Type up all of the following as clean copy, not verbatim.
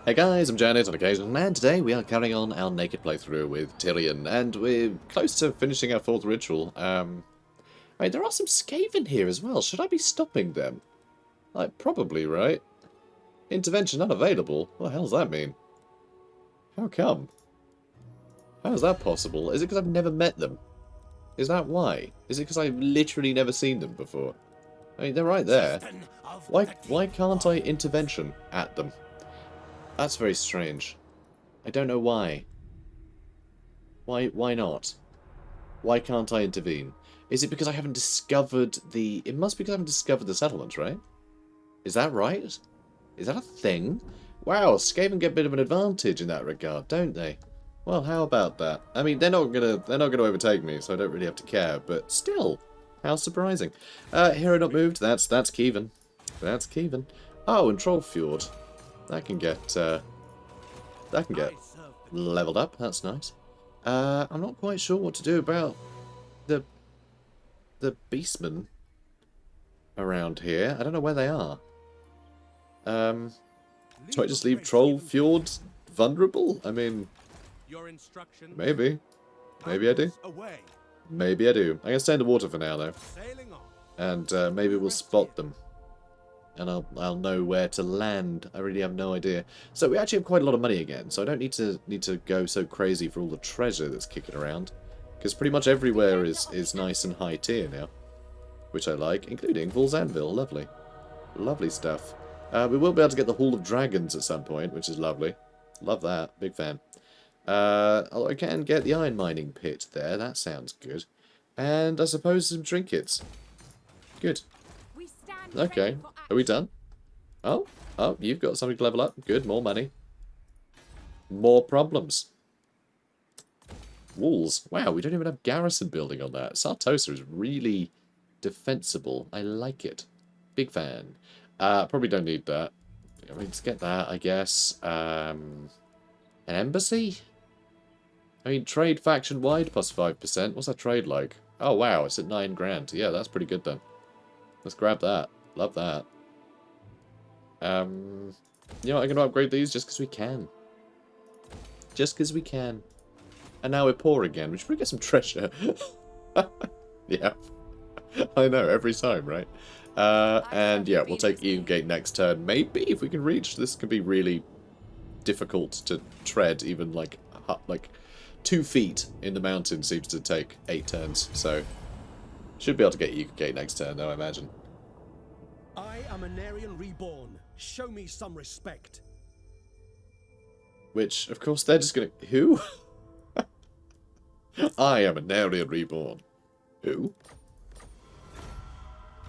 Hey guys, I'm Janet on occasion, and today we are carrying on our naked playthrough with Tyrion, and we're close to finishing our fourth ritual. Right, there are some Skaven here as well. Should I be stopping them? Like, probably, right? Intervention unavailable? What the hell does that mean? How come? How is that possible? Is it because I've never met them? Is that why? Is it because I've literally never seen them before? I mean, they're right there. Why can't I intervention at them? That's very strange. I don't know why. Why not? Why can't I intervene? Is it because I haven't discovered the... It must be because I haven't discovered the settlement, right? Is that right? Is that a thing? Wow, Skaven get a bit of an advantage in that regard, don't they? Well, how about that? I mean, they're not gonna overtake me, so I don't really have to care, but still, how surprising. Hero not moved, that's Kievan. That's Kievan. Oh, and Trollfjord. That can get leveled up, that's nice. I'm not quite sure what to do about the beastmen around here. I don't know where they are. Do I just leave Trollfjord vulnerable? I mean, maybe. Maybe I do. Maybe I do. I'm going to stay in the water for now, though. And maybe we'll spot them. And I'll know where to land. I really have no idea. So we actually have quite a lot of money again, so I don't need to go so crazy for all the treasure that's kicking around. Because pretty much everywhere is nice and high tier now. Which I like, including Bull's Anvil. Lovely. Lovely stuff. We will be able to get the Hall of Dragons at some point, which is lovely. Love that. Big fan. I can get the iron mining pit there. That sounds good. And I suppose some trinkets. Good. Okay. Are we done? Oh, you've got something to level up. Good, more money. More problems. Walls. Wow, we don't even have garrison building on that. Sartosa is really defensible. I like it. Big fan. Probably don't need that. I mean, let's get that, I guess. An embassy? I mean, trade faction-wide plus 5%. What's that trade like? Oh, wow, it's at 9 grand. Yeah, that's pretty good then. Let's grab that. Love that. You know what, I'm going to upgrade these just because we can. Just because we can. And now we're poor again. We should probably get some treasure. Yeah. I know, every time, right? And yeah, we'll take Gate next turn. Maybe, if we can reach. This can be really difficult to tread. Even like 2 feet in the mountain seems to take 8 turns. So, should be able to get Gate next turn, though, I imagine. I am an Aryan reborn. Show me some respect. Which, of course, they're just gonna... Who? I am an Aryan reborn. Who?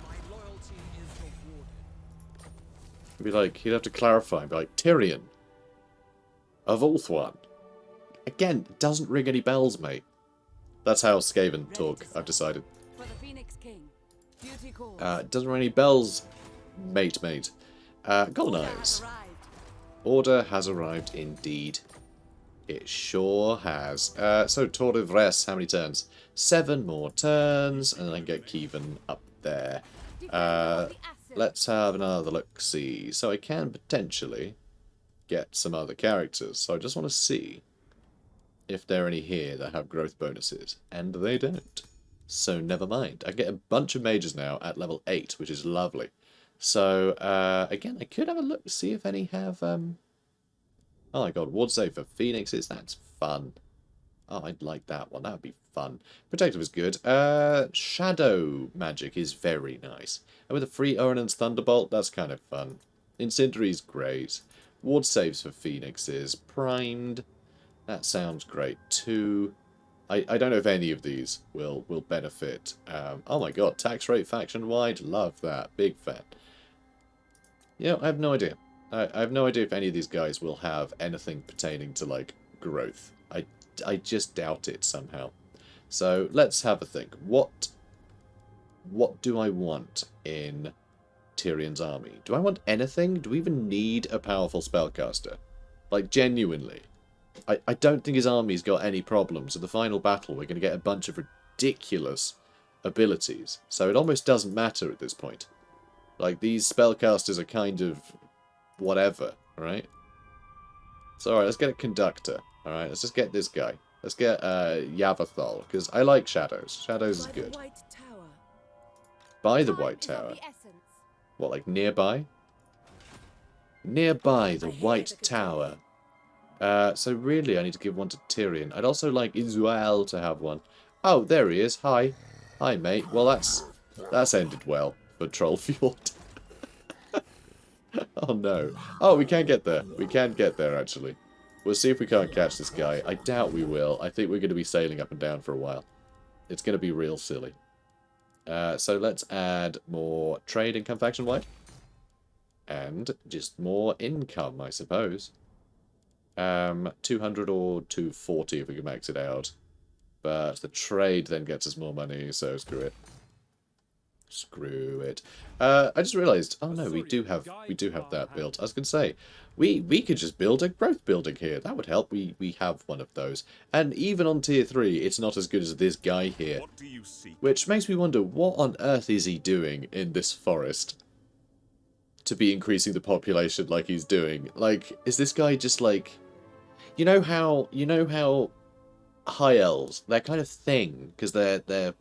My loyalty is rewarded. Be like, he'd have to clarify. Be like, Tyrion. Of Ulthuan. Again, doesn't ring any bells, mate. That's how Skaven talk, I've decided. Doesn't ring any bells, mate. Colonize. Order has arrived indeed. It sure has. So, Tour de Vresse, how many turns? 7 more turns, and then I get Kievan up there. Let's have another look-see. So I can potentially get some other characters. So I just want to see if there are any here that have growth bonuses. And they don't. So never mind. I get a bunch of mages now at level 8, which is lovely. So, again, I could have a look to see if any have... Oh my god, ward save for phoenixes. That's fun. Oh, I'd like that one. That would be fun. Protective is good. Shadow magic is very nice. And with a free Orin's Thunderbolt, that's kind of fun. Incendiary is great. Ward saves for phoenixes. Primed. That sounds great too. I don't know if any of these will benefit. Oh my god, tax rate faction wide. Love that. Big fan. You know, I have no idea. I have no idea if any of these guys will have anything pertaining to, like, growth. I just doubt it somehow. So, let's have a think. What do I want in Tyrion's army? Do I want anything? Do we even need a powerful spellcaster? Like, genuinely. I don't think his army's got any problems. In the final battle, we're going to get a bunch of ridiculous abilities. So it almost doesn't matter at this point. Like, these spellcasters are kind of whatever, right? So alright, let's get a conductor. Alright, let's just get this guy. Let's get Yavathol, because I like Shadows. Shadows is good. By the White Tower. What, like nearby? Nearby the White Tower. So really I need to give one to Tyrion. I'd also like Israel to have one. Oh, there he is. Hi. Hi, mate. Well, that's ended well for Trollfjord. Oh, no. Oh, we can get there. We can get there, actually. We'll see if we can't catch this guy. I doubt we will. I think we're going to be sailing up and down for a while. It's going to be real silly. So let's add more trade income faction-wide. And just more income, I suppose. 200 or 240 if we can max it out. But the trade then gets us more money, so screw it. Screw it. I just realised, oh no, we do have that built. I was going to say, we could just build a growth building here. That would help. We have one of those. And even on tier 3, it's not as good as this guy here. Which makes me wonder, what on earth is he doing in this forest to be increasing the population like he's doing? Like, is this guy just like... You know how high elves, they're kind of thing, because they're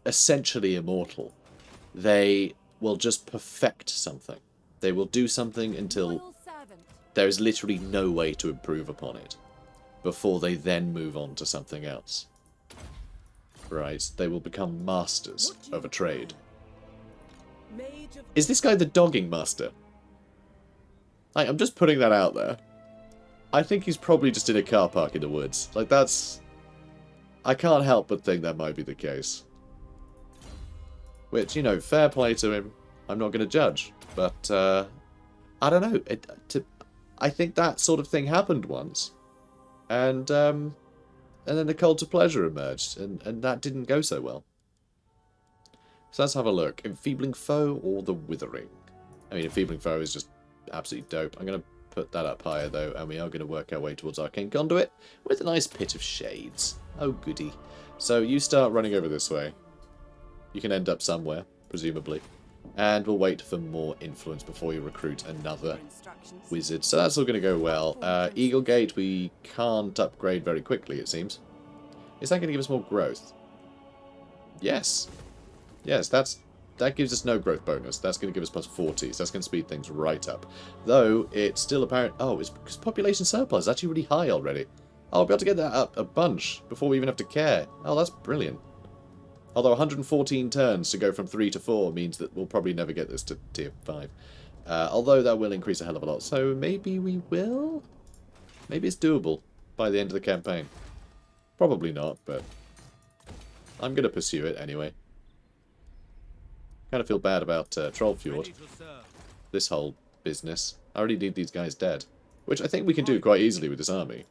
essentially immortal. They will just perfect something. They will do something until there is literally no way to improve upon it before they then move on to something else. Right, they will become masters of a trade. Is this guy the dogging master? I'm just putting that out there. I think he's probably just in a car park in the woods. Like, that's... I can't help but think that might be the case. Which, you know, fair play to him. I'm not going to judge. But, I don't know. I think that sort of thing happened once. And then the cult of pleasure emerged. And that didn't go so well. So let's have a look. Enfeebling Foe or the Withering? I mean, Enfeebling Foe is just absolutely dope. I'm going to put that up higher, though. And we are going to work our way towards Arcane Conduit with a nice pit of shades. Oh, goody. So you start running over this way. You can end up somewhere, presumably. And we'll wait for more influence before you recruit another wizard. So that's all going to go well. Eagle Gate we can't upgrade very quickly, it seems. Is that going to give us more growth? Yes. Yes, that gives us no growth bonus. That's going to give us plus 40, so that's going to speed things right up. Though, it's still apparent... Oh, it's because population surplus is actually really high already. Oh, I'll be able to get that up a bunch before we even have to care. Oh, that's brilliant. Although 114 turns to go from 3 to 4 means that we'll probably never get this to tier 5. Although that will increase a hell of a lot. So maybe we will? Maybe it's doable by the end of the campaign. Probably not, but I'm going to pursue it anyway. Kind of feel bad about Trollfjord. This whole business. I already need these guys dead. Which I think we can do quite easily with this army.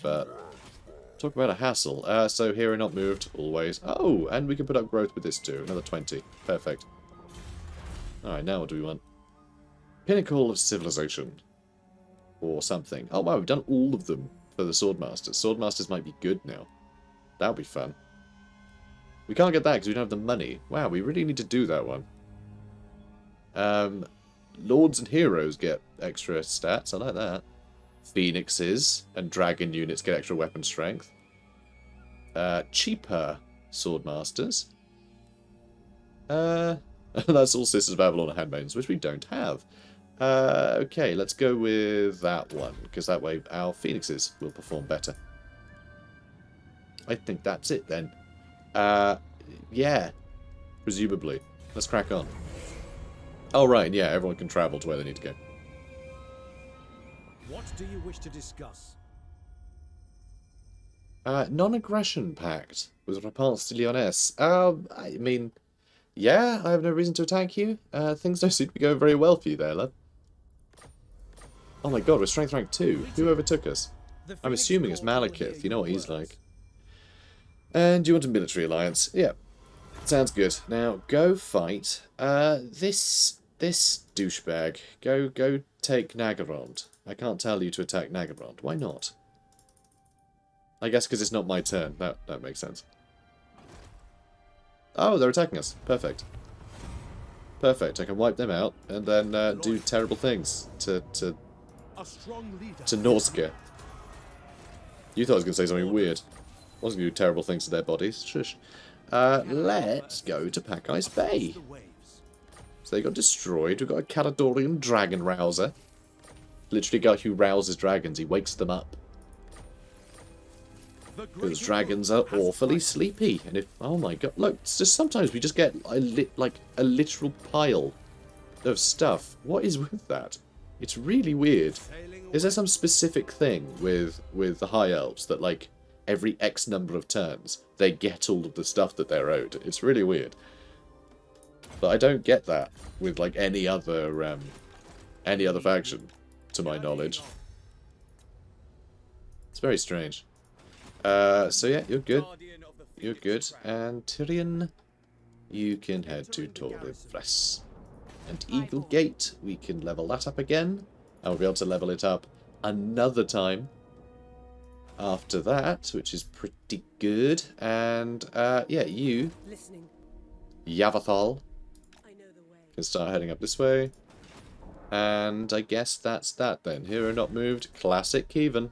But... talk about a hassle. So here are not moved, always. Oh, and we can put up growth with this too. Another 20. Perfect. Alright, now what do we want? Pinnacle of Civilization. Or something. Oh wow, we've done all of them for the Swordmasters. Swordmasters might be good now. That'll be fun. We can't get that because we don't have the money. Wow, we really need to do that one. Lords and Heroes get extra stats. I like that. Phoenixes and dragon units get extra weapon strength. Cheaper Swordmasters. That's all Sisters of Babylon and Handmaidens, which we don't have. Okay, let's go with that one, because that way our Phoenixes will perform better. I think that's it then. Yeah, presumably. Let's crack on. Oh, right, yeah, everyone can travel to where they need to go. What do you wish to discuss? Non-aggression pact with Repulse Lyonesse. I mean, yeah, I have no reason to attack you. Things don't seem to be going very well for you there, love. Oh my god, we're strength rank 2. Who overtook us? I'm assuming it's Malekith. You know what he's like. And you want a military alliance? Yeah, sounds good. Now go fight this douchebag. Go take Nagarond. I can't tell you to attack Nagarond. Why not? I guess because it's not my turn. That makes sense. Oh, they're attacking us. Perfect. Perfect. I can wipe them out and then do terrible things to A strong leader. to Nausicaa. You thought I was going to say something weird. I wasn't going to do terrible things to their bodies. Shush. Let's go to Pack Ice Bay. So they got destroyed. We've got a Caledonian Dragon Rouser. Literally a guy who rouses dragons. He wakes them up. Because dragons are awfully sleepy. And if... Oh my god. Look, it's just sometimes we just get like a literal pile of stuff. What is with that? It's really weird. Is there some specific thing with the High Elves that, like, every X number of turns, they get all of the stuff that they're owed? It's really weird. But I don't get that with, like, any other faction, to my knowledge. It's very strange. So yeah, you're good. You're good. And Tyrion, you can head to Torrevres. And Eagle Gate, we can level that up again. And we'll be able to level it up another time after that, which is pretty good. And yeah, you, Yavathal, can start heading up this way. And I guess that's that then. Hero not moved. Classic Kievan.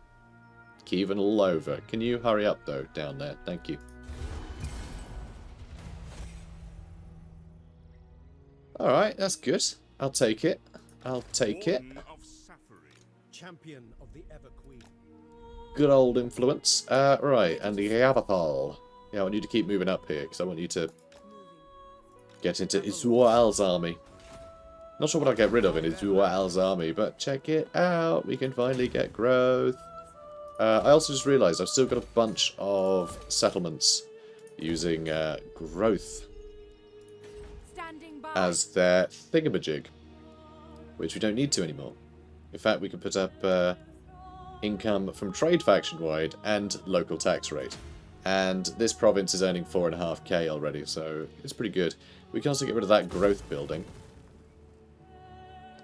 Kievan all over. Can you hurry up though, down there? Thank you. Alright, that's good. I'll take it. I'll take it. Champion of the Ever Queen. Good old influence. Right, and the Yavathal. Yeah, I want you to keep moving up here, because I want you to get into Izual's army. Not sure what I'll get rid of in Izual's army, but check it out. We can finally get growth. I also just realised I've still got a bunch of settlements using growth as their thingamajig, which we don't need to anymore. In fact, we can put up income from trade faction-wide and local tax rate. And this province is earning 4.5k already, so it's pretty good. We can also get rid of that growth building.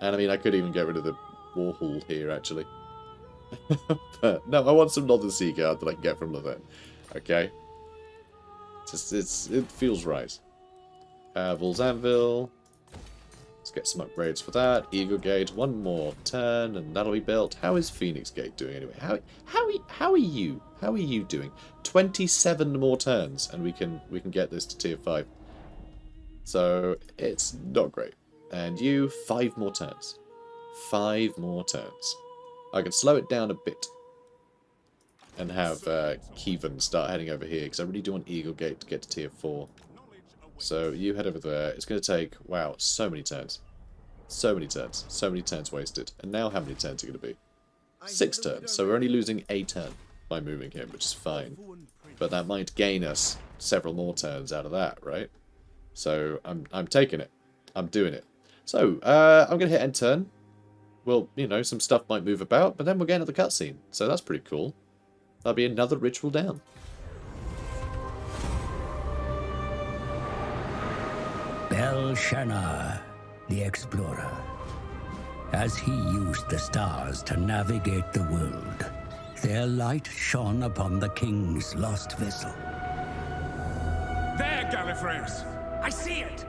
And I mean, I could even get rid of the war hall here, actually. But no, I want some Northern Sea Guard that I can get from Levin. Okay? It feels right. Vol's Anvil. Let's get some upgrades for that. Eagle Gate, one more turn, and that'll be built. How is Phoenix Gate doing anyway? How are you? How are you doing? 27 more turns, and we can get this to tier 5. So it's not great. And you, 5 more turns. 5 more turns. I can slow it down a bit and have Kievan start heading over here, because I really do want Eagle Gate to get to tier 4. So you head over there. It's going to take, wow, so many turns. So many turns. So many turns wasted. And now how many turns are going to be? 6 turns. So we're only losing a turn by moving him, which is fine. But that might gain us several more turns out of that, right? So I'm taking it. I'm doing it. So I'm going to hit end turn. Well, you know, some stuff might move about, but then we'll get another cutscene. So that's pretty cool. That'll be another ritual down. Belshazzar, the explorer. As he used the stars to navigate the world, their light shone upon the king's lost vessel. There, Gallifrey's! I see it!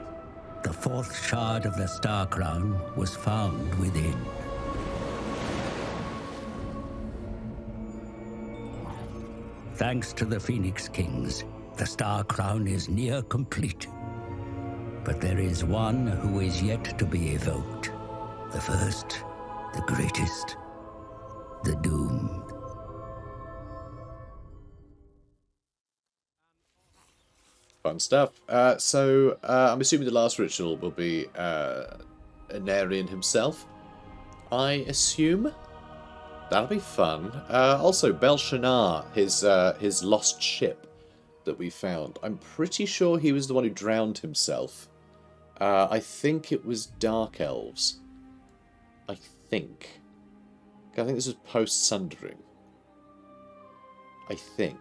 The 4th shard of the Star Crown was found within. Thanks to the Phoenix Kings, the Star Crown is near complete. But there is one who is yet to be evoked. The first, the greatest, the doomed. Fun stuff. So I'm assuming the last ritual will be Anarion himself. I assume. That'll be fun. Also, Belshazzar, his lost ship that we found. I'm pretty sure he was the one who drowned himself. I think it was Dark Elves. I think this was post-Sundering. I think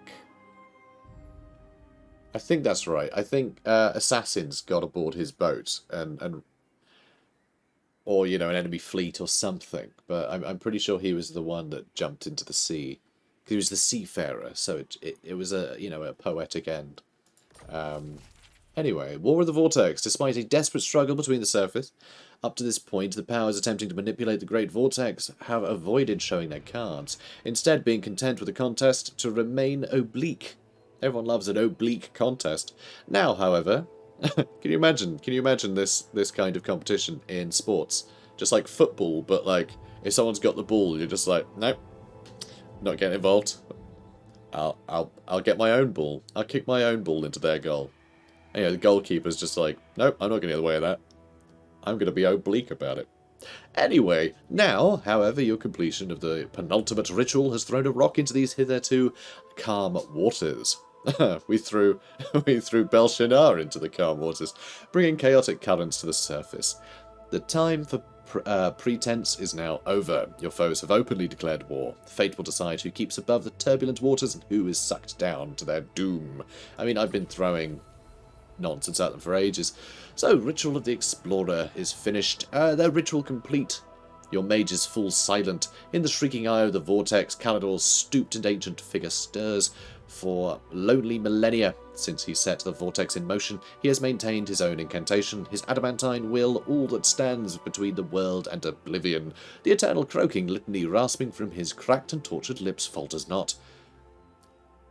that's right. I think assassins got aboard his boat or, you know, an enemy fleet or something. But I'm pretty sure he was the one that jumped into the sea. He was the seafarer, so it was a, you know, a poetic end. Anyway, War of the Vortex. Despite a desperate struggle between the surface, up to this point, the powers attempting to manipulate the Great Vortex have avoided showing their cards, instead being content with the contest to remain oblique. Everyone loves an oblique contest. Now, however, can you imagine this kind of competition in sports? Just like football, but like if someone's got the ball, you're just like, nope, not getting involved. I'll get my own ball. I'll kick my own ball into their goal. And, you know, the goalkeeper's just like, nope, I'm not getting in the way of that. I'm going to be oblique about it. Anyway, now, however, your completion of the penultimate ritual has thrown a rock into these hitherto calm waters. we threw Belshazzar into the calm waters, bringing chaotic currents to the surface. The time for pretense is now over. Your foes have openly declared war. Fate will decide who keeps above the turbulent waters and who is sucked down to their doom. I mean, I've been throwing nonsense at them for ages. So, Ritual of the Explorer is finished. Their ritual complete. Your mages fall silent. In the shrieking eye of the vortex, Calador's stooped and ancient figure stirs. For lonely millennia since he set the vortex in motion, he has maintained his own incantation, his adamantine will, all that stands between the world and oblivion. The eternal croaking litany rasping from his cracked and tortured lips falters not.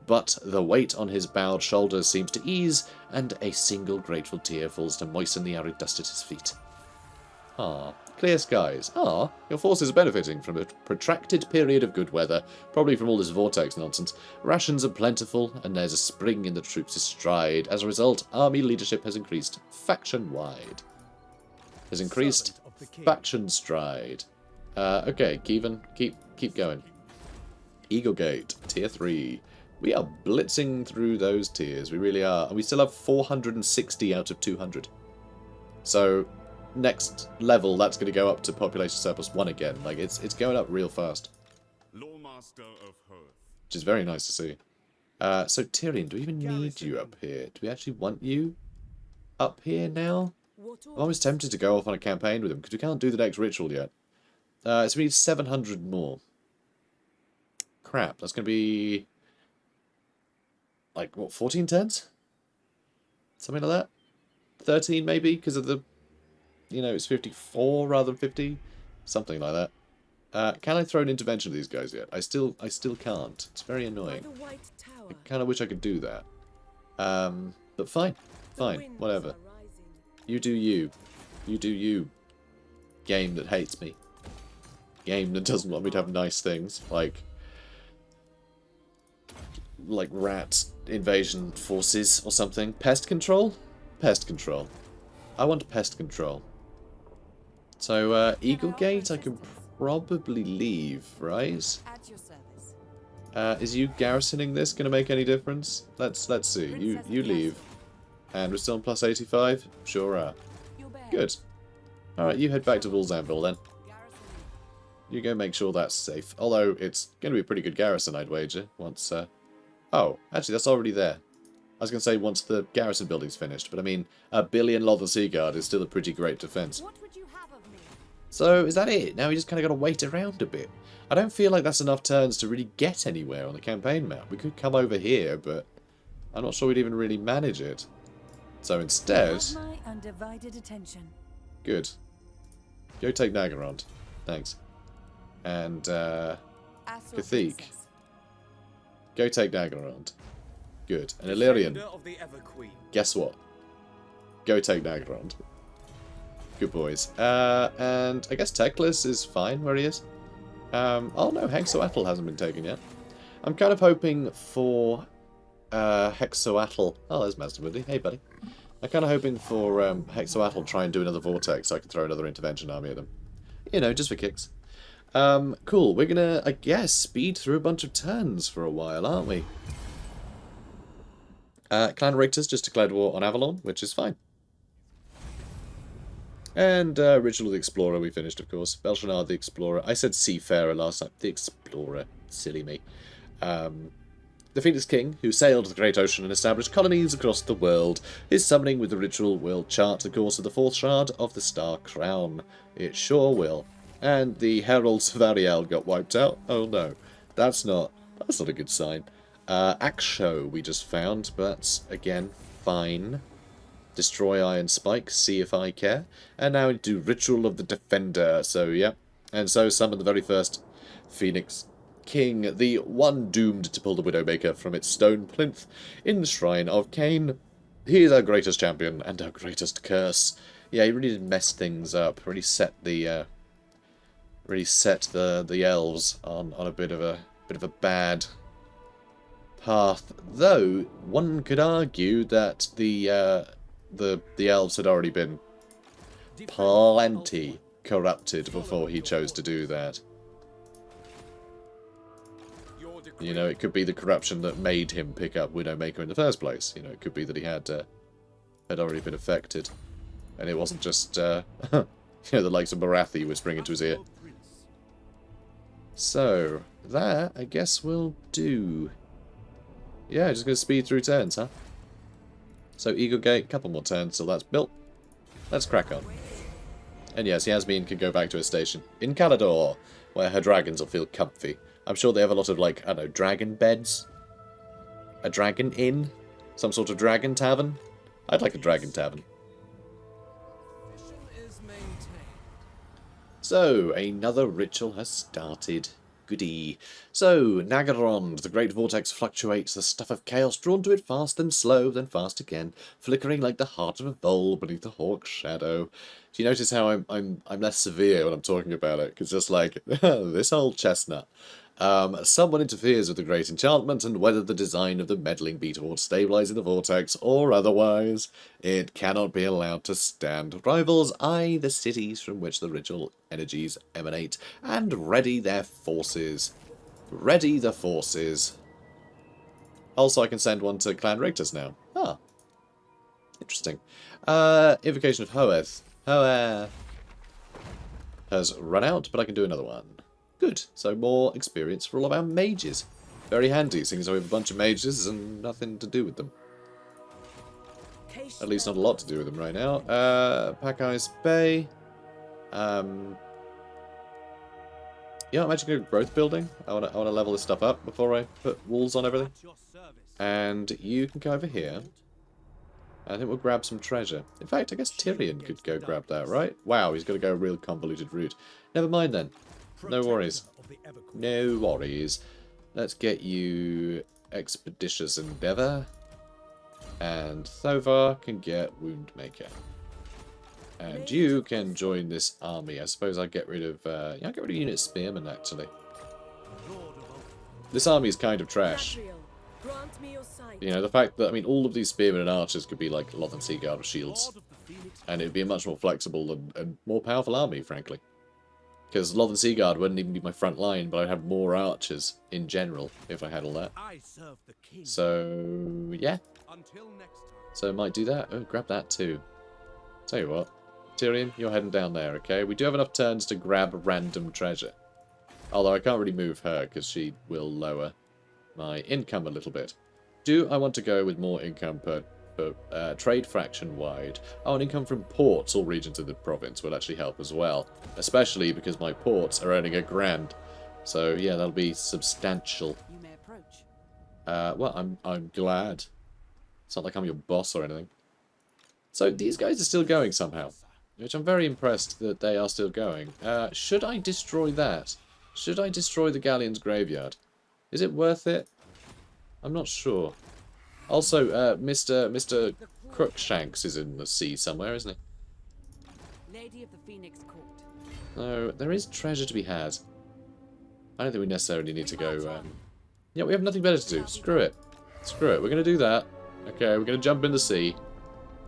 But the weight on his bowed shoulders seems to ease, and a single grateful tear falls to moisten the arid dust at his feet. Ah, clear skies. Ah, your forces are benefiting from a protracted period of good weather, probably from all this vortex nonsense. Rations are plentiful, and there's a spring in the troops' stride. As a result, army leadership has increased faction-wide. Has increased faction stride. Okay, Kievan, keep going. Eaglegate, tier 3. We are blitzing through those tiers, we really are. And we still have 460 out of 200. So, next level, that's going to go up to population surplus 1 again. Like, it's going up real fast. Lawmaster of Hearth. Which is very nice to see. So, Tyrion, do we even need you up here? Do we actually want you up here now? I'm always tempted to go off on a campaign with him, because we can't do the next ritual yet. So we need 700 more. Crap, that's going to be... like, what, 14 turns? Something like that? 13 maybe, because of the, you know, it's 54 rather than 50? Something like that. Can I throw an intervention to these guys yet? I still can't. It's very annoying. I kind of wish I could do that. But fine. Fine. Whatever. You do you. You do you. Game that hates me. Game that doesn't want me to have nice things. Like rat invasion forces or something. Pest control? Pest control. I want pest control. So, Eaglegate I can probably leave, right? Is you garrisoning this going to make any difference? Let's see. You leave. And we're still on plus 85? Sure are. Good. Alright, you head back to Wolzanville then. You go make sure that's safe. Although, it's going to be a pretty good garrison, I'd wager, once, Oh, actually, that's already there. I was going to say once the garrison building's finished, but I mean, a billion Lothal Seaguard is still a pretty great defense. So, is that it? Now we just kind of got to wait around a bit. I don't feel like that's enough turns to really get anywhere on the campaign map. We could come over here, but I'm not sure we'd even really manage it. So instead... my undivided attention. Good. Go take Nagarond. Thanks. And, Cathik. Go take Nagarond. Good. And Illyrian. Guess what? Go take Nagarond. Good boys. And I guess Teclis is fine where he is. Oh no, Hexoatl hasn't been taken yet. I'm kind of hoping for Hexoatl. Oh, there's Mazda. Hey, buddy. I'm kind of hoping for Hexoatl try and do another Vortex so I can throw another intervention army at them. You know, just for kicks. Cool. We're gonna, I guess, speed through a bunch of turns for a while, aren't we? Clan Richter's just declared war on Avalon, which is fine. And Ritual of the Explorer we finished, of course. Belshazzar the Explorer. I said Seafarer last time. The Explorer. Silly me. The Phoenix King, who sailed the Great Ocean and established colonies across the world. His summoning with the ritual will chart the course of the fourth shard of the Star Crown. It sure will. And the Heralds of Ariel got wiped out. Oh no. That's not a good sign. Axo we just found, but that's, again, fine. Destroy Iron Spike, see if I care. And now we do Ritual of the Defender. So, yeah. And so summon the very first Phoenix King, the one doomed to pull the Widowmaker from its stone plinth in the Shrine of Cain. He is our greatest champion and our greatest curse. Yeah, he really did mess things up. Really set the elves on a bit of a bad path. Though one could argue that the elves had already been plenty corrupted before he chose to do that. You know, it could be the corruption that made him pick up Widowmaker in the first place. You know, it could be that he had already been affected, and it wasn't just you know, the likes of Barathi whispering into his ear. So that I guess will do. Yeah, just gonna speed through turns, huh? So Eagle Gate, couple more turns till that's built. Let's crack on. And yes, Yasmin can go back to her station in Calador, where her dragons will feel comfy. I'm sure they have a lot of, like, I don't know, dragon beds? A dragon inn? Some sort of dragon tavern? I'd like a dragon tavern. So, another ritual has started. Goody. So, Nagarond, the Great Vortex fluctuates, the stuff of chaos drawn to it fast and slow, then fast again, flickering like the heart of a vole beneath the hawk's shadow. Do you notice how I'm less severe when I'm talking about it? Because just like, this old chestnut. Someone interferes with the great enchantment, and whether the design of the meddling be towards stabilizing the vortex or otherwise, it cannot be allowed to stand. Rivals eye the cities from which the ritual energies emanate, and ready their forces. Ready the forces. Also, I can send one to Clan Rictus now. Ah. Interesting. Invocation of Hoeth. Hoeth has run out, but I can do another one. Good. So more experience for all of our mages. Very handy, seeing as we have a bunch of mages and nothing to do with them. At least not a lot to do with them right now. Packeyes Bay. Yeah, I'm actually going to growth building. I want to level this stuff up before I put walls on everything. And you can go over here. I think we'll grab some treasure. In fact, I guess Tyrion could go grab that, right? Wow, he's got to go a real convoluted route. Never mind then. No worries. No worries. Let's get you Expeditious Endeavour. And Thovar can get Woundmaker. And you can join this army. I suppose I'll get rid of... yeah, I'll get rid of Unit Spearmen, actually. This army is kind of trash. You know, the fact that, I mean, all of these Spearmen and Archers could be like Lothern Seaguard with shields. And it would be a much more flexible and more powerful army, frankly. Because Lothern Seaguard wouldn't even be my front line, but I'd have more archers in general if I had all that. So, yeah. So I might do that. Oh, grab that too. Tell you what. Tyrion, you're heading down there, okay? We do have enough turns to grab random treasure. Although I can't really move her, because she will lower my income a little bit. Do I want to go with more income per trade fraction wide? Oh, and income from ports or regions of the province will actually help as well. Especially because my ports are earning $1 grand. So yeah, that'll be substantial. You may approach. Well, I'm glad. It's not like I'm your boss or anything. So these guys are still going somehow. Which I'm very impressed that they are still going. Should I destroy that? Should I destroy the Galleon's graveyard? Is it worth it? I'm not sure. Also, Mr. Crookshanks is in the sea somewhere, isn't he? Lady of the Phoenix Court. No, there is treasure to be had. I don't think we necessarily need to go... Yeah, we have nothing better to do. Screw it. Screw it. We're going to do that. Okay, we're going to jump in the sea.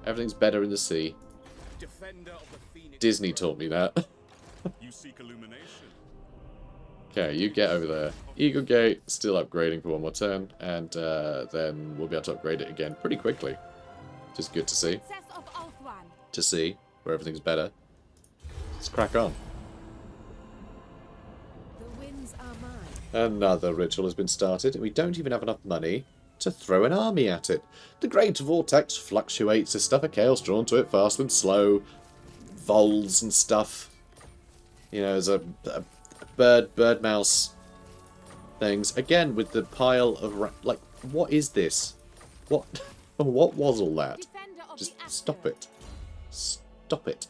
Everything's better in the sea. Disney taught me that. You seek illumination. Okay, you get over there. Eagle Gate, still upgrading for one more turn, and then we'll be able to upgrade it again pretty quickly. Which is good to see. To see where everything's better. Let's crack on. The winds are mine. Another ritual has been started, and we don't even have enough money to throw an army at it. The Great Vortex fluctuates, the stuff of chaos drawn to it fast and slow. Voles and stuff. You know, there's a bird mouse things. Again, with the pile of... like, what is this? What was all that? Just stop it. Stop it.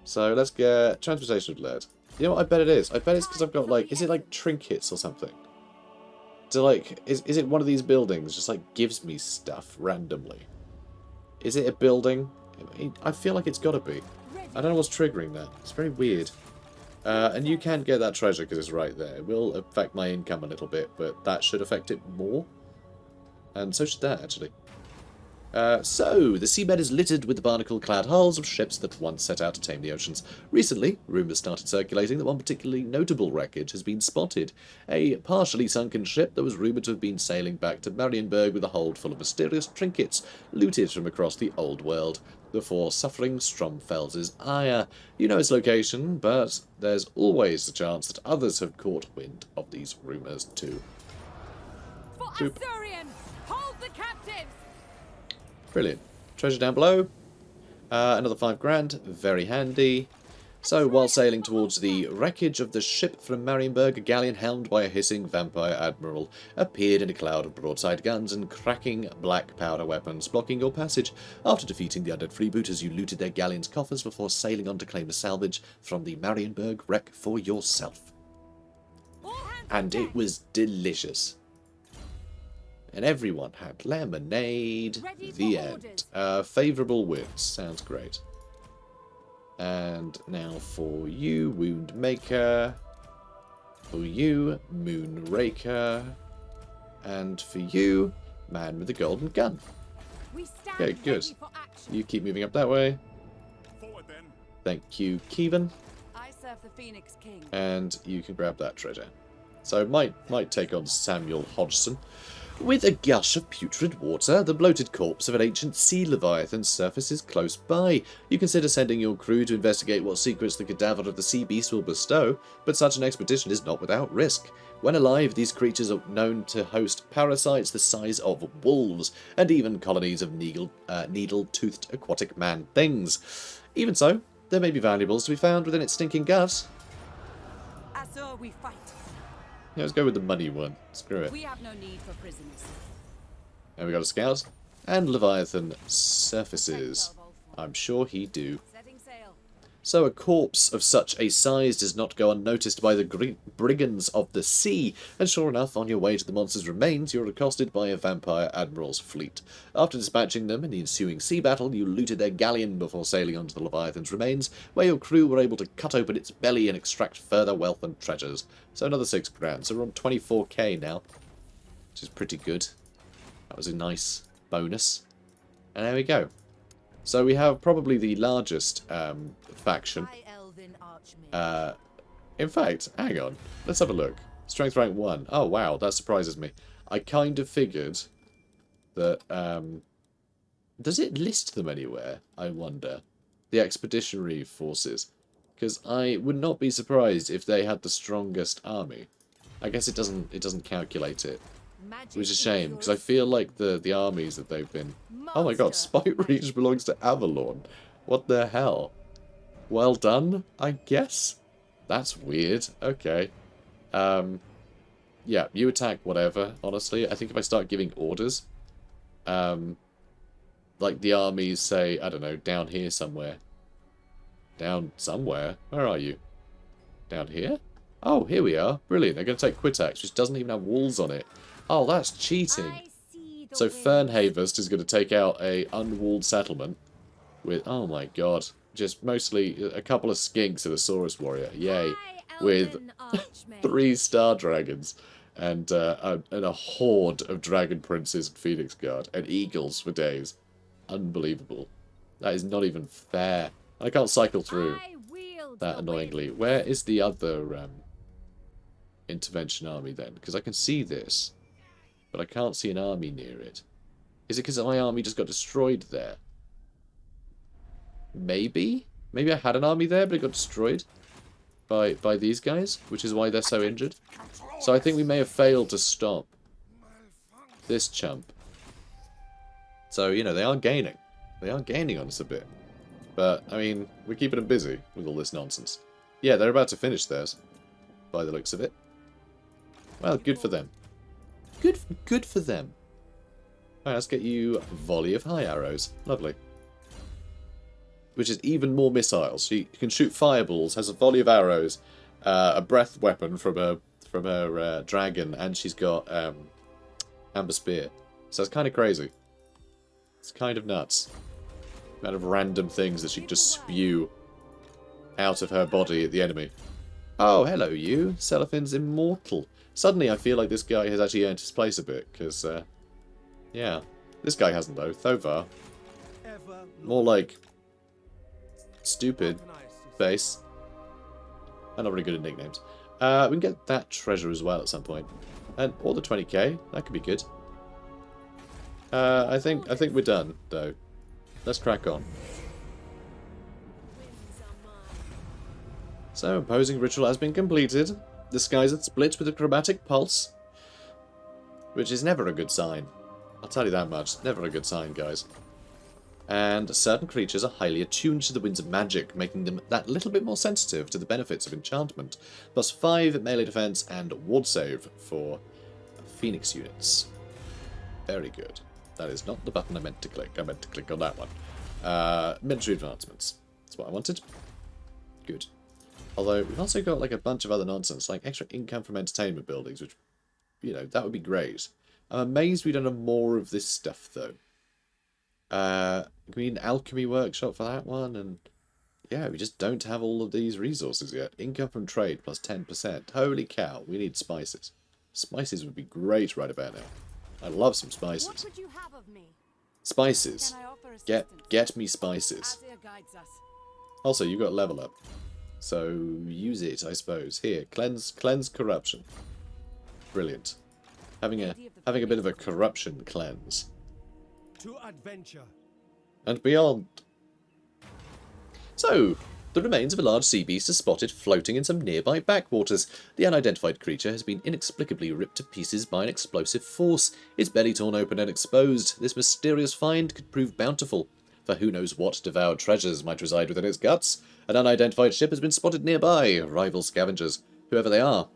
So let's get transportation of lead. You know what I bet it is? I bet it's because I've got like, is it like trinkets or something? So like, is it one of these buildings just like gives me stuff randomly? Is it a building? I feel like it's got to be. I don't know what's triggering that. It's very weird. And you can get that treasure because it's right there. It will affect my income a little bit, but that should affect it more. And so should that, actually. So, the seabed is littered with the barnacle-clad hulls of ships that once set out to tame the oceans. Recently, rumours started circulating that one particularly notable wreckage has been spotted. A partially sunken ship that was rumoured to have been sailing back to Marienburg with a hold full of mysterious trinkets looted from across the old world, before suffering Stromfels' ire. You know its location, but there's always the chance that others have caught wind of these rumours too. For Asturion, hold the captives! Brilliant. Treasure down below. Another 5 grand. Very handy. So, while sailing towards the wreckage of the ship from Marienburg, a galleon helmed by a hissing vampire admiral appeared in a cloud of broadside guns and cracking black powder weapons, blocking your passage. After defeating the undead freebooters, you looted their galleon's coffers before sailing on to claim the salvage from the Marienburg wreck for yourself. And it was delicious. And everyone had lemonade. The end. Favourable winds. Sounds great. And now for you, Wound Maker. For you, Moonraker. And for you, Man with the Golden Gun. Okay, good. You keep moving up that way. Forward then. Thank you, Kevin. I serve the Phoenix King. And you can grab that treasure. So might take on Samuel Hodgson. With a gush of putrid water, the bloated corpse of an ancient sea leviathan surfaces close by. You consider sending your crew to investigate what secrets the cadaver of the sea beast will bestow, but such an expedition is not without risk. When alive, these creatures are known to host parasites the size of wolves, and even colonies of needle-toothed aquatic man-things. Even so, there may be valuables to be found within its stinking gut. Azur, we fight. Yeah, let's go with the money one. Screw it. We have no need for prisoners. And we got a scout. And Leviathan surfaces. I'm sure he do. Setting sail. So a corpse of such a size does not go unnoticed by the brigands of the sea, and sure enough, on your way to the monster's remains, you're accosted by a vampire admiral's fleet. After dispatching them in the ensuing sea battle, you looted their galleon before sailing onto the Leviathan's remains, where your crew were able to cut open its belly and extract further wealth and treasures. So another 6 grand, so we're on 24k now, which is pretty good. That was a nice bonus. And there we go. So we have probably the largest faction. In fact, hang on. Let's have a look. Strength rank 1. Oh, wow. That surprises me. I kind of figured that... does it list them anywhere, I wonder? The expeditionary forces. Because I would not be surprised if they had the strongest army. I guess it doesn't calculate it. Which is a shame, because I feel like the armies that they've been... Oh my god, Spite Reach belongs to Avalon. What the hell? Well done, I guess? That's weird. Okay. Yeah, you attack whatever, honestly. I think if I start giving orders, like the armies say, I don't know, down here somewhere. Down somewhere? Where are you? Down here? Oh, here we are. Brilliant. They're going to take Quitax, which doesn't even have walls on it. Oh, that's cheating. So Fernhavest is going to take out a unwalled settlement with, oh my god, just mostly a couple of skinks and a Saurus warrior. Yay. With 3 star dragons and a horde of dragon princes and phoenix guard and eagles for days. Unbelievable. That is not even fair. I can't cycle through that annoyingly. Where is the other intervention army then? Because I can see this, but I can't see an army near it. Is it because my army just got destroyed there? Maybe? Maybe I had an army there, but it got destroyed by these guys, which is why they're so injured. So I think we may have failed to stop this chump. So, you know, they are gaining. They are gaining on us a bit. But, I mean, we're keeping them busy with all this nonsense. Yeah, they're about to finish theirs, by the looks of it. Well, good for them. Good for them. Alright, let's get you volley of high arrows. Lovely. which is even more missiles. She can shoot fireballs, has a volley of arrows, a breath weapon from her dragon, and she's got amber spear. So it's kind of crazy. It's kind of nuts. The amount of random things that she can just spew out of her body at the enemy. Oh, hello you. Celophin's immortal. Suddenly I feel like this guy has actually earned his place a bit, because, yeah. This guy hasn't, though. Thovar. More like stupid face. I'm not really good at nicknames. We can get that treasure as well at some point. And all the 20k. That could be good. I think we're done, though. Let's crack on. So, imposing ritual has been completed. The skies are split with a chromatic pulse. Which is never a good sign. I'll tell you that much. Never a good sign, guys. And certain creatures are highly attuned to the winds of magic, making them that little bit more sensitive to the benefits of enchantment. Plus 5 melee defense and ward save for Phoenix units. Very good. That is not the button I meant to click. I meant to click on that one. Military advancements. That's what I wanted. Good. Although, we've also got like a bunch of other nonsense, like extra income from entertainment buildings, which, you know, that would be great. I'm amazed we don't have more of this stuff, though. We need an alchemy workshop for that one, and yeah, we just don't have all of these resources yet. Income from trade plus 10%. Holy cow, we need spices. Spices would be great right about now. I love some spices. What would you have of me? Spices. Can I offer assistance? Get me spices. Azir guides us. Also, you got level up. So use it, I suppose. Here, cleanse corruption. Brilliant. Having a bit of a corruption cleanse. To adventure. And beyond. So, the remains of a large sea beast are spotted floating in some nearby backwaters. The unidentified creature has been inexplicably ripped to pieces by an explosive force, its belly torn open and exposed. This mysterious find could prove bountiful, for who knows what devoured treasures might reside within its guts. An unidentified ship has been spotted nearby, rival scavengers, whoever they are.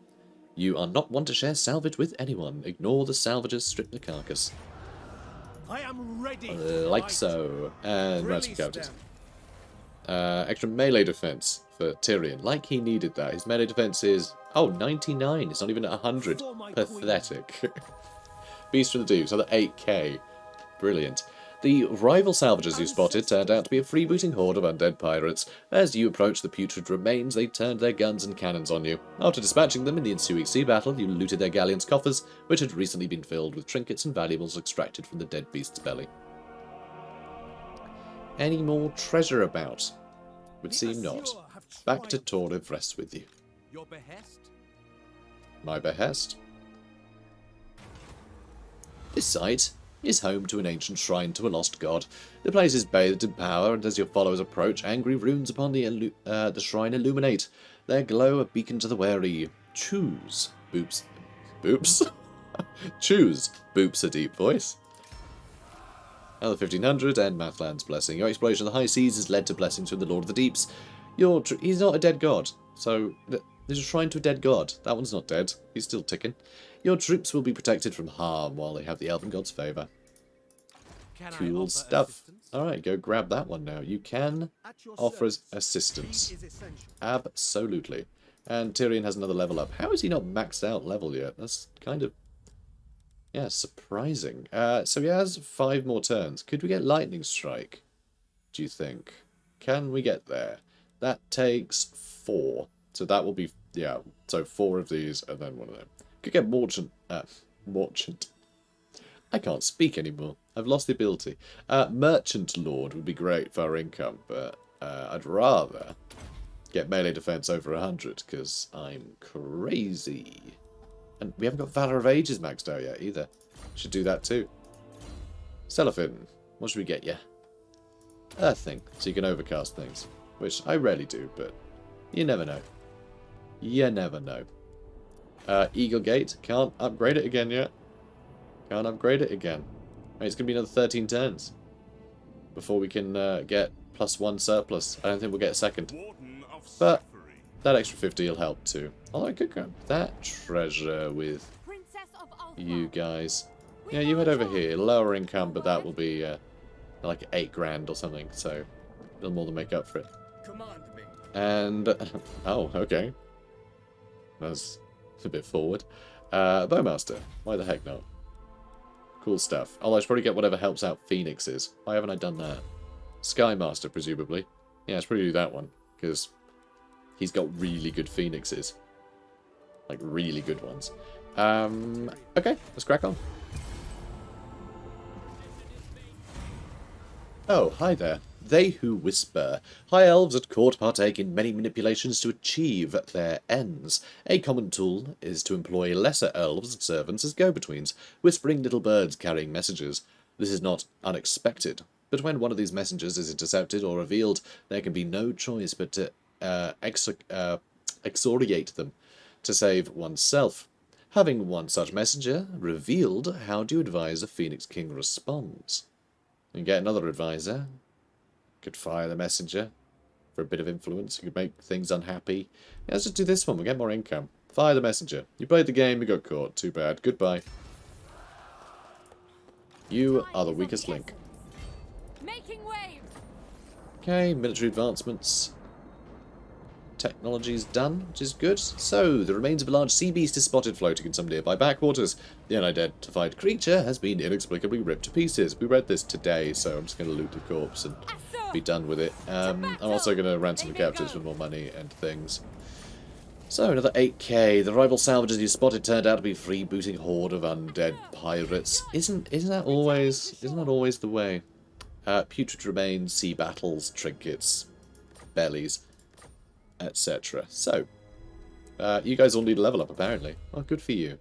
You are not one to share salvage with anyone. Ignore the salvagers, strip the carcass. I am ready. Like so. And ransom Release characters. them. Extra melee defense for Tyrion. Like he needed that. His melee defense is, 99. It's not even at 100. For my Pathetic. Beast from the Deep, so the 8k. Brilliant. The rival salvagers you spotted turned out to be a freebooting horde of undead pirates. As you approached the putrid remains, they turned their guns and cannons on you. After dispatching them in the ensuing sea battle, you looted their galleon's coffers, which had recently been filled with trinkets and valuables extracted from the dead beast's belly. Any more treasure about? Would seem not. Back to Torliv rests with you. Your behest? My behest? This site is home to an ancient shrine to a lost god. The place is bathed in power, and as your followers approach, angry runes upon the shrine illuminate. Their glow a beacon to the wary. Choose. Boops. Boops? Choose. Boops a deep voice. Another 1500 and Mathland's blessing. Your exploration of the high seas has led to blessings from the Lord of the Deeps. He's not a dead god, so there's a shrine to a dead god. That one's not dead. He's still ticking. Your troops will be protected from harm while they have the Elven God's favour. Cool stuff. Alright, go grab that one now. You can offer us assistance. Absolutely. And Tyrion has another level up. How is he not maxed out level yet? That's kind of, yeah, surprising. So he has 5 more turns. Could we get Lightning Strike, do you think? Can we get there? That takes 4. So that will be, yeah, so 4 of these and then one of them. Could get Merchant. I can't speak anymore. I've lost the ability. Merchant Lord would be great for our income, but I'd rather get melee defense over 100, because I'm crazy. And we haven't got Valor of Ages maxed out yet, either. Should do that too. Celophin, what should we get you? Earthing, so you can overcast things. Which I rarely do, but you never know. You never know. Eagle Gate, can't upgrade it again yet. Can't upgrade it again. It's going to be another 13 turns before we can get +1 surplus. I don't think we'll get a second. But that extra 50 will help too. Although I could grab that treasure with you guys. Yeah, you head over here. Lower income, but that will be like 8 grand or something. So It'll more than make up for it. Command me. And oh, okay. That's a bit forward. Bowmaster. Why the heck not? Cool stuff. Although I should probably get whatever helps out Phoenixes. Why haven't I done that? Skymaster, presumably. Yeah, I should probably do that one, because he's got really good Phoenixes. Like, really good ones. Okay, let's crack on. Oh, hi there. They who whisper. High elves at court partake in many manipulations to achieve their ends. A common tool is to employ lesser elves and servants as go-betweens, whispering little birds carrying messages. This is not unexpected, but when one of these messengers is intercepted or revealed, there can be no choice but to excoriate them to save oneself. Having one such messenger revealed, how do you advise a Phoenix King responds? You get another advisor. Could fire the messenger for a bit of influence. You could make things unhappy. Yeah, let's just do this one. We'll get more income. Fire the messenger. You played the game, you got caught. Too bad. Goodbye. You are the weakest link. Making waves. Okay, military advancements. Technology's done, which is good. So, the remains of a large sea beast is spotted floating in some nearby backwaters. The unidentified creature has been inexplicably ripped to pieces. We read this today, so I'm just going to loot the corpse and be done with it. I'm also going to ransom the captives for more money and things. So, another 8k. The rival salvagers you spotted turned out to be a freebooting horde of undead pirates. Isn't that always the way? Putrid remains, sea battles, trinkets, bellies, etc. So, you guys all need a level up, apparently. Well, good for you.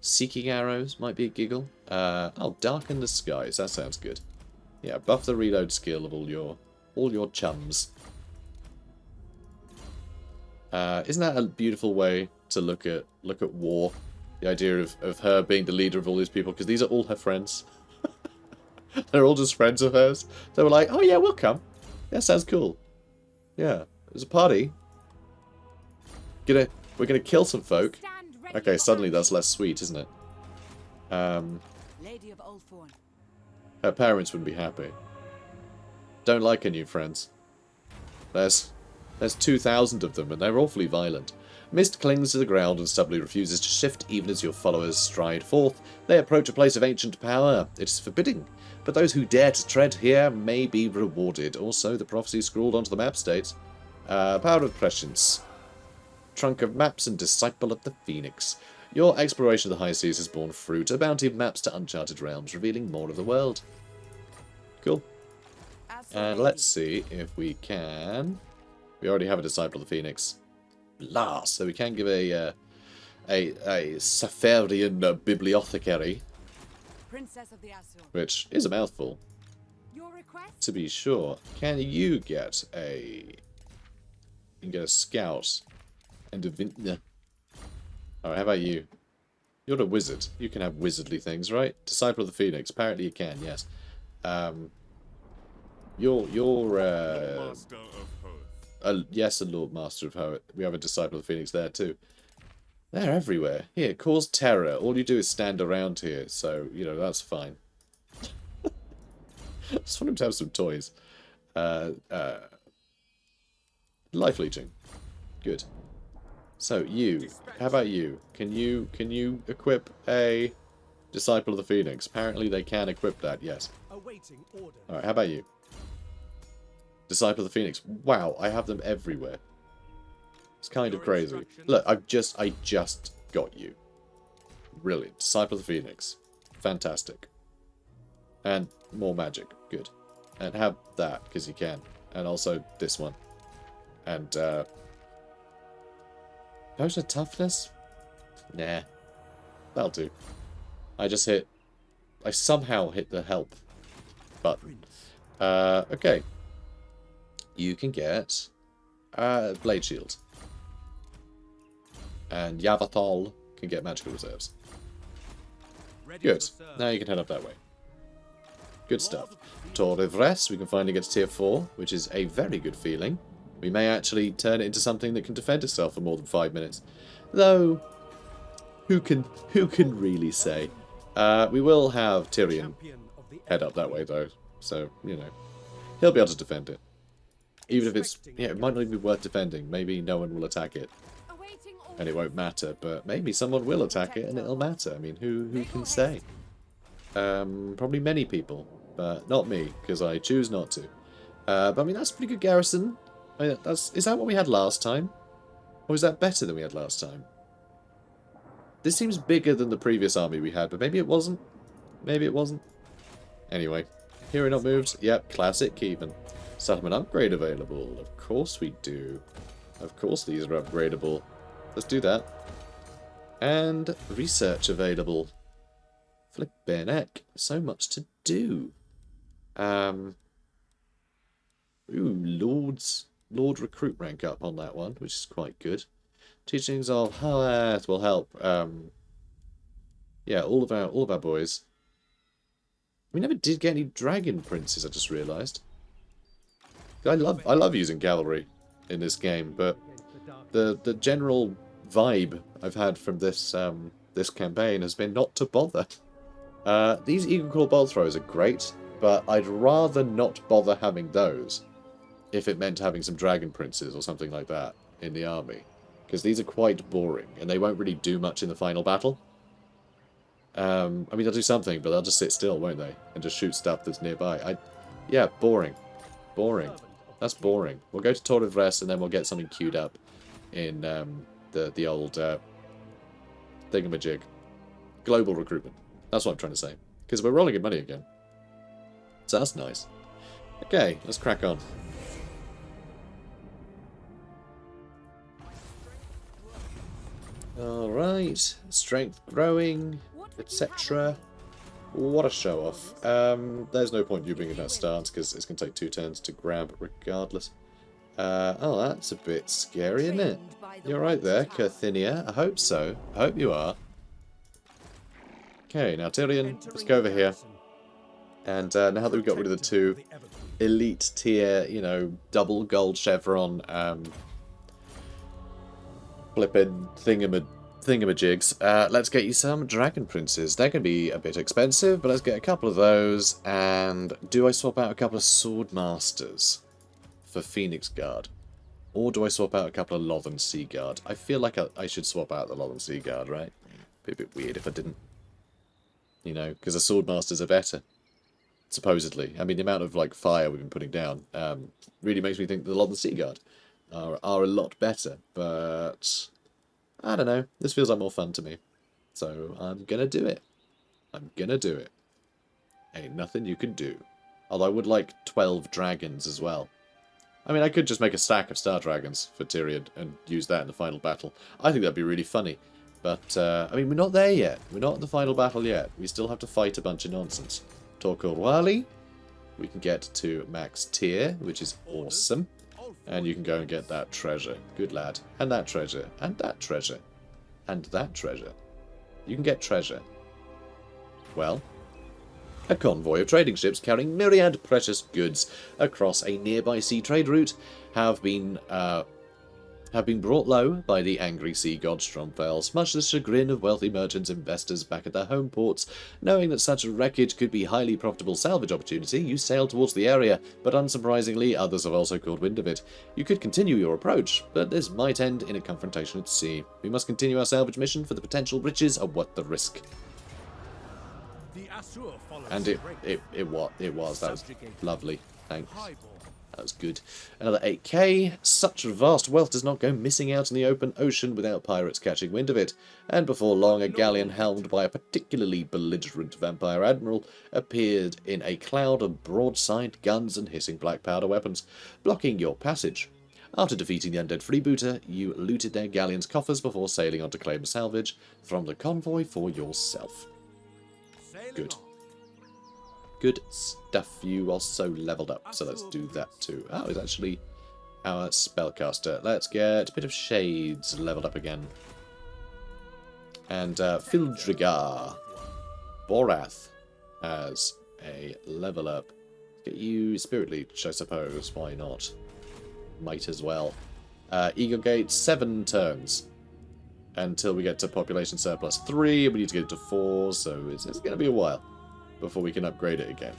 Seeking arrows might be a giggle. Oh, darken the skies. That sounds good. Yeah, buff the reload skill of all your chums. Isn't that a beautiful way to look at war? The idea of her being the leader of all these people, because these are all her friends. They're all just friends of hers. They were like, oh yeah, we'll come. That sounds cool. Yeah. There's a party. We're gonna kill some folk. Okay, suddenly that's less sweet, isn't it? Lady of Oldthorn. Her parents wouldn't be happy. Don't like her new friends. There's 2,000 of them, and they're awfully violent. Mist clings to the ground and stubbornly refuses to shift even as your followers stride forth. They approach a place of ancient power. It is forbidding, but those who dare to tread here may be rewarded. Also, the prophecy scrawled onto the map states, Power of Prescience, Trunk of Maps and Disciple of the Phoenix. Your exploration of the high seas has borne fruit, a bounty of maps to uncharted realms, revealing more of the world. Cool. And let's see if we can... We already have a Disciple of the Phoenix. Blast! So we can give a Sapharian bibliothecary, Princess of the Azure. which is a mouthful, Your request? to be sure. Can you get a... You can get a scout and a vintner. Alright, how about you? You're a wizard. You can have wizardly things, right? Disciple of the Phoenix. Apparently you can, yes. You're Master of Hoth. yes, a Lord Master of Hoth. We have a Disciple of the Phoenix there too. They're everywhere. Here, cause terror. All you do is stand around here, so, you know, that's fine. Just want him to have some toys. Life leeching. Good. So, you. How about you? Can you equip a Disciple of the Phoenix? Apparently they can equip that, yes. Awaiting order. Alright, how about you? Disciple of the Phoenix. Wow, I have them everywhere. It's kind of crazy. Look, I just got you. Brilliant. Disciple of the Phoenix. Fantastic. And more magic. Good. And have that, because you can. And also this one. And, Potion of Toughness? Nah. That'll do. I somehow hit the help button. Okay. You can get Blade Shield. And Yavathol can get magical reserves. Good. Now you can head up that way. Good stuff. Torivres, we can finally get to tier 4, which is a very good feeling. We may actually turn it into something that can defend itself for more than 5 minutes. Though, who can really say? We will have Tyrion head up that way, though. So, you know, he'll be able to defend it. Even if it's, yeah, it might not even be worth defending. Maybe no one will attack it, Awaiting and it won't matter. But maybe someone will attack it, and it'll matter. I mean, who can say? Probably many people, but not me, because I choose not to. But I mean, that's a pretty good garrison. I mean, is that what we had last time? Or is that better than we had last time? This seems bigger than the previous army we had, but maybe it wasn't. Maybe it wasn't. Anyway, hero not moved. Yep, classic Kevin. Settlement upgrade available. Of course we do. Of course these are upgradable. Let's do that. And research available. Flippin' heck. So much to do. Ooh, Lord recruit rank up on that one, which is quite good. Teachings of Howard will help. Yeah, all of our boys. We never did get any dragon princes, I just realised. I love using cavalry in this game, but the general vibe I've had from this this campaign has been not to bother. These Eagle Claw bolt throwers are great, but I'd rather not bother having those if it meant having some dragon princes or something like that in the army, because these are quite boring and they won't really do much in the final battle. I mean, they'll do something, but they'll just sit still, won't they? And just shoot stuff that's nearby. Yeah, boring. Boring. That's boring. We'll go to Tour of Rest, and then we'll get something queued up in the old thingamajig. Global recruitment. That's what I'm trying to say. Because we're rolling in money again. So that's nice. Okay, let's crack on. Alright. Strength growing, etc. What a show off. There's no point you bringing that stance because it's going to take 2 turns to grab regardless. Oh, that's a bit scary, isn't it? You're right there, Carthinia. I hope so. I hope you are. Okay, now Tyrion, let's go over here. And now that we've got rid of the 2 elite tier, you know, double gold chevron, flippin' thingamajigs. Let's get you some dragon princes. They're going to be a bit expensive, but let's get a couple of those. And do I swap out a couple of sword masters for Phoenix Guard, or do I swap out a couple of Lothern Sea Guard? I feel like I should swap out the Lothern Sea Guard, right? Be a bit weird if I didn't, you know, because the sword masters are better, supposedly. I mean, the amount of like fire we've been putting down really makes me think the Lothern Sea Guard are a lot better, but I don't know. This feels like more fun to me. So I'm going to do it. I'm going to do it. Ain't nothing you can do. Although I would like 12 dragons as well. I mean, I could just make a stack of Star Dragons for Tyrion and use that in the final battle. I think that'd be really funny. But, I mean, we're not there yet. We're not in the final battle yet. We still have to fight a bunch of nonsense. Torquil Wali. We can get to max tier, which is awesome. And you can go and get that treasure. Good lad. And that treasure. And that treasure. And that treasure. You can get treasure. Well, a convoy of trading ships carrying myriad precious goods across a nearby sea trade route have been brought low by the angry sea god Stromfels, much to the chagrin of wealthy merchants investors back at their home ports. Knowing that such a wreckage could be a highly profitable salvage opportunity, you sail towards the area, but unsurprisingly, others have also caught wind of it. You could continue your approach, but this might end in a confrontation at sea. We must continue our salvage mission, for the potential riches are worth the risk. And it was. That was lovely. Thanks. That was good. Another 8k. Such vast wealth does not go missing out in the open ocean without pirates catching wind of it. And before long, a galleon helmed by a particularly belligerent vampire admiral appeared in a cloud of broadside guns and hissing black powder weapons, blocking your passage. After defeating the undead freebooter, you looted their galleon's coffers before sailing on to claim salvage from the convoy for yourself. Good. Good stuff. You also leveled up, so let's do that too. Oh, it's actually our spellcaster. Let's get a bit of Shades leveled up again. And Fildrigar. Borath has a level up. Get you Spirit Leech, I suppose. Why not? Might as well. Eagle Gate, 7 turns. Until we get to population surplus 3. We need to get it to 4, so it's going to be a while before we can upgrade it again.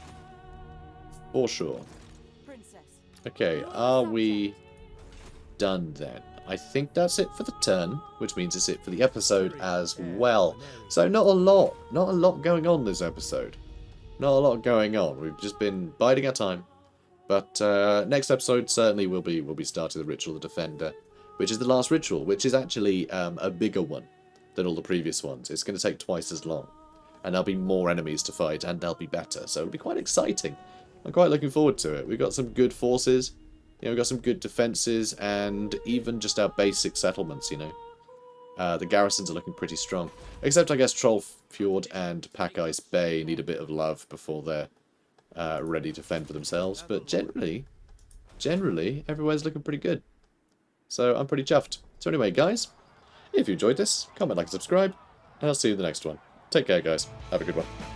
For sure. Princess. Okay, are we done then? I think that's it for the turn, which means it's it for the episode as well. So not a lot going on this episode. Not a lot going on. We've just been biding our time. But next episode certainly will be starting the Ritual of the Defender, which is the last ritual, which is actually a bigger one than all the previous ones. It's going to take twice as long, and there'll be more enemies to fight, and they'll be better. So it'll be quite exciting. I'm quite looking forward to it. We've got some good forces, you know, we've got some good defences, and even just our basic settlements, you know. The garrisons are looking pretty strong. Except, I guess, Troll Fjord and Pack Ice Bay need a bit of love before they're ready to fend for themselves. But generally, everywhere's looking pretty good. So I'm pretty chuffed. So anyway, guys, if you enjoyed this, comment, like, subscribe, and I'll see you in the next one. Take care, guys. Have a good one.